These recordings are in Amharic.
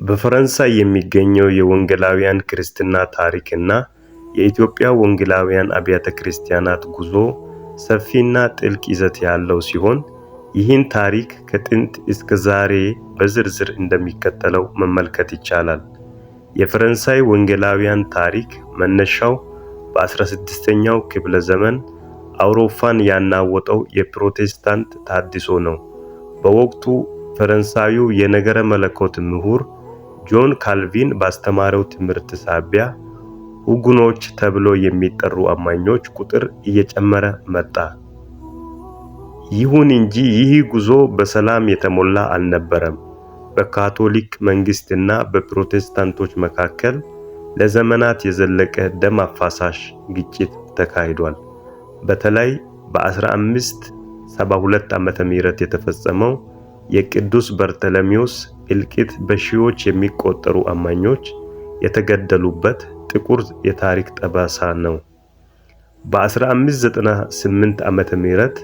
በፈረንሳይ የሚገኘው የወንጌላውያን ክርስትና ታሪክና የኢትዮጵያ ወንጌላውያን አብያተ ክርስቲያናት ጉዞ ሰፊና ጥልቅ ይዘት ያለው ሲሆን ይህን ታሪክ ከጥንት እስከ ዛሬ በዝርዝር እንደሚከተለው መመልከት ይቻላል። የፈረንሳይ ወንጌላውያን ታሪክ መነሻው በ16ኛው ክፍለ ዘመን አውሮፓን ያናወጠው የፕሮቴስታንት ተሐድሶ ነው። በወቅቱ ፈረንሳዊው የነገረ መለኮት ምሁር ጆን ካልቪን ባስተማረው ትምህርት ሳቢያ ሁጉኖች ተብሎ የሚጠሩ አማኞች ቁጥር እየጨመረ መጣ። ይሁን እንጂ ይህ ጉዞ በሰላም የተሞላ አልነበረም። በካቶሊክ መንግስትና በፕሮቴስታንቶች መካከል ለዘመናት የዘለቀ ደም አፋሳሽ ግጭት ተካሂዷል። በተለይ በ1572 ዓመተ ምህረት የተፈጸመው የቅዱስ በርተሎሜዎስ እልቂት በሺዎች የሚቆጠሩ አማኞች የተገደሉበት ጥቁር የታሪክ ጠባሳ ነው። በ1598 ዓመተ ምህረት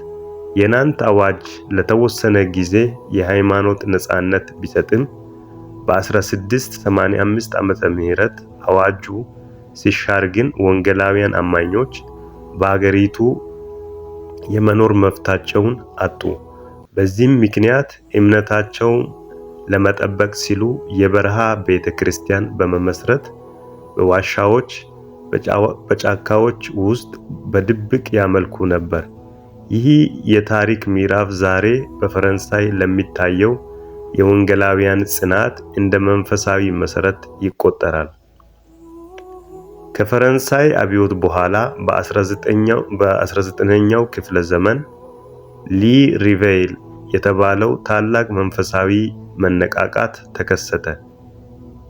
የናንት አዋጅ ለተወሰነ ጊዜ የሃይማኖት ነጻነት ቢሰጥም በ1685 ዓመተ ምህረት አዋጁ ሲሻር ግን ወንጌላውያን አማኞች በአገሪቱ የመኖር መብታቸውን አጡ። በዚህም ምክንያት እምነታቸውን ለመጠበቅ ሲሉ የበረሃ ቤተክርስቲያን በመመስረት በዋሻዎች በጫካዎች ውስጥ በድብቅ ያመልኩ ነበር። ይህ የታሪክ ምዕራፍ ዛሬ በፈረንሳይ ለሚታየው የወንጌላውያን ጽናት እንደ መንፈሳዊ መሰረት ይቆጠራል። ከፈረንሳይ አብዮት በኋላ በ19ኛው ክፍለ ዘመን ሊ ሪቬይል የተባለው ታላቅ መንፈሳዊ መነቃቃት ተከሰተ።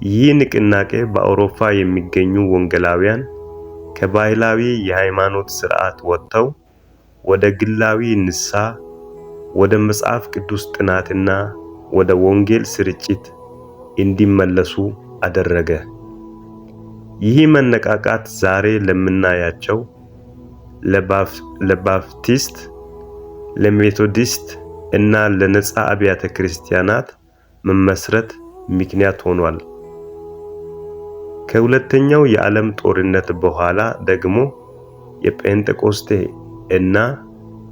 ይህ ንቅናቄ በአውሮፓ የሚገኙ ወንጌላውያን ከባህላዊ የሃይማኖት ሥርዓት ወጥተው ወደ ግላዊ ንስሐ፣ ወደ መጽሐፍ ቅዱስ ጥናትና ወደ ወንጌል ስርጭት እንዲመለሱ አደረገ። ይህ መነቃቃት ዛሬ ለምናያቸው ለባፕቲስት፣ ለሜቶዲስት እና ለነጻ አብያተ ክርስቲያናት መመስረት ምክንያት ሆኗል። ከሁለተኛው የዓለም ጦርነት በኋላ ደግሞ የጴንጤቆስጤ እና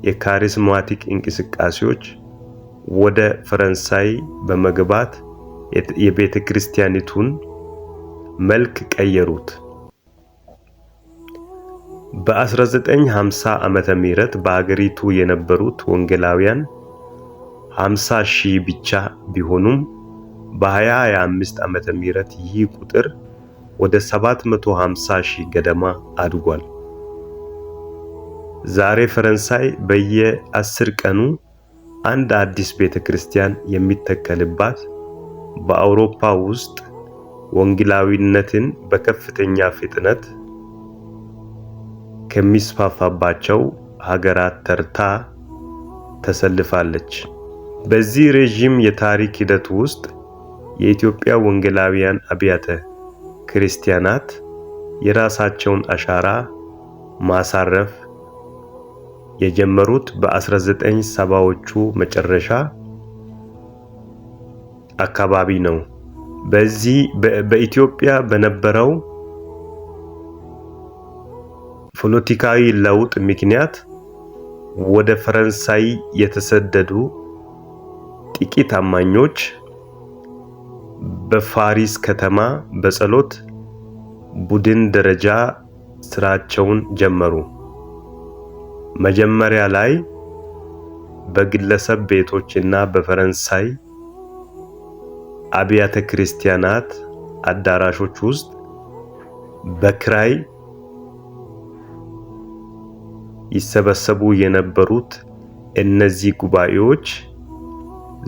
የካሪስማቲክ እንቅስቃሴዎች ወደ ፈረንሳይ በመግባት የቤተ ክርስቲያኒቱን መልክ ቀየሩት። በ1950 ዓመተ ምህረት በአገሪቱ የነበሩት ወንጌላውያን 50,000 ብቻ ቢሆኑም በ2025 ዓመተ ምህረት ይህ ቁጥር ወደ 750,000 ገደማ አድጓል። ዛሬ ፈረንሳይ በየ10 ቀኑ አንድ አዲስ ቤተክርስቲያን የሚተከልባት፣ በአውሮፓ ውስጥ ወንጌላዊነትን በከፍተኛ ፍጥነት ከሚስፋፋባቸው ሀገራት ተርታ ተሰልፋለች። በዚህ ረጅም የታሪክ ሂደት ውስጥ የኢትዮጵያ ወንጌላውያን አብያተ ክርስቲያናት የራሳቸውን አሻራ ማሳረፍ የጀመሩት በ1970ዎቹ መጨረሻ አካባቢ ነው። በኢትዮጵያ በነበረው ፖለቲካዊ ለውጥ ምክንያት ወደ ፈረንሳይ የተሰደዱ ጥቂት አማኞች በፓሪስ ከተማ በጸሎት ቡድን ደረጃ ስራቸውን ጀመሩ። መጀመሪያ ላይ በግለሰብ ቤቶችና በፈረንሳይ አብያተ ክርስቲያናት አዳራሾች ውስጥ በክራይ ይሰበሰቡ የነበሩት እነዚህ ጉባኤዎች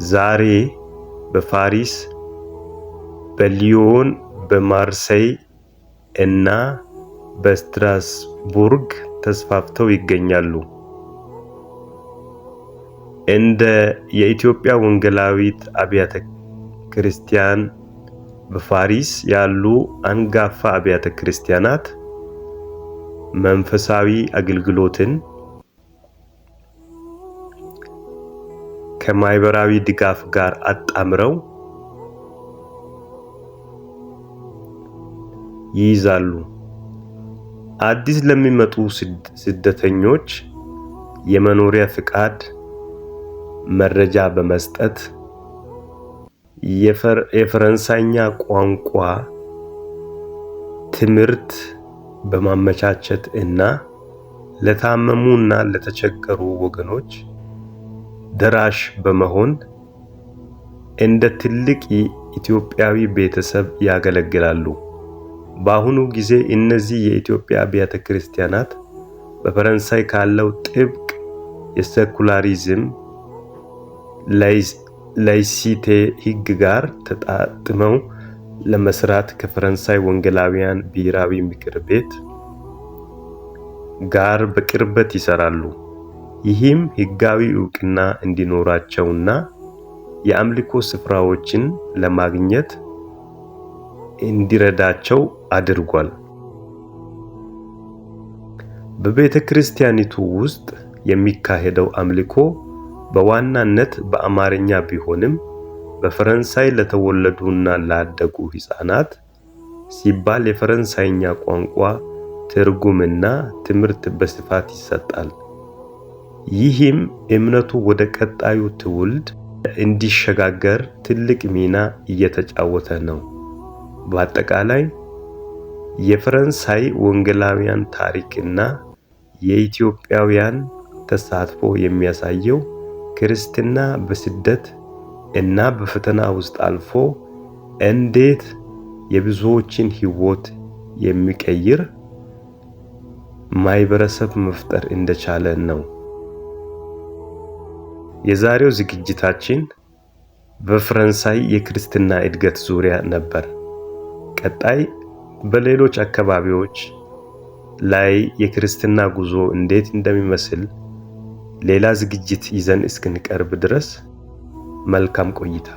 ዛሬ በፓሪስ፣ በሊዮን፣ በማርሴይ እና በስትራስቡርግ ተስፋፍተው ይገኛሉ። እንደ የኢትዮጵያ ወንጌላዊት አብያተ ክርስቲያን በፓሪስ ያሉ አንጋፋ አብያተ ክርስቲያናት መንፈሳዊ አገልግሎትን ከማህበራዊ ድጋፍ ጋር አጣምረው ይይዛሉ። አዲስ ለሚመጡ ስደተኞች የመኖሪያ ፍቃድ መረጃ በመስጠት የፈረንሳይኛ ቋንቋ ትምህርት በማመቻቸት እና ለታመሙና ለተቸገሩ ወገኖች ደራሽ በመሆን እንደ ትልቅ ኢትዮጵያዊ ቤተሰብ ያገለግላሉ። በአሁኑ ጊዜ እነዚህ የኢትዮጵያ አብያተ ክርስቲያናት በፈረንሳይ ካለው ጥብቅ የሴኩላሪዝም ላይሲቴ ሕግ ጋር ተጣጥመው ለመስራት ከፈረንሳይ ወንጌላውያን ብሔራዊ ምክር ቤት ጋር በቅርበት ይሰራሉ። ይህም ሕጋዊ ዕውቅና እንዲኖራቸውና የአምልኮ ስፍራዎችን ለማግኘት እንዲረዳቸው አድርጓል። በቤተ ክርስቲያኒቱ ውስጥ የሚካሄደው አምልኮ በዋናነት በአማርኛ ቢሆንም በፈረንሳይ ለተወለዱና ላደጉ ሕፃናት ሲባል የፈረንሳይኛ ቋንቋ ትርጉምና ትምህርት በስፋት ይሰጣል። ይህም እምነቱ ወደ ቀጣዩ ትውልድ እንዲሸጋገር ትልቅ ሚና እየተጫወተ ነው። በአጠቃላይ የፈረንሳይ ወንጌላውያን ታሪክና የኢትዮጵያውያን ተሳትፎ የሚያሳየው ክርስትና በስደት እና በፈተና ውስጥ አልፎ እንዴት የብዙዎችን ሕይወት የሚቀይር ማህበረሰብ መፍጠር እንደቻለ ነው። የዛሬው ዝግጅታችን በፈረንሳይ የክርስትና እድገት ዙሪያ ነበር። ቀጣይ በሌሎች አካባቢዎች ላይ የክርስትና ጉዞ እንዴት እንደሚመስል ሌላ ዝግጅት ይዘን እስክንቀርብ ድረስ መልካም ቆይታ።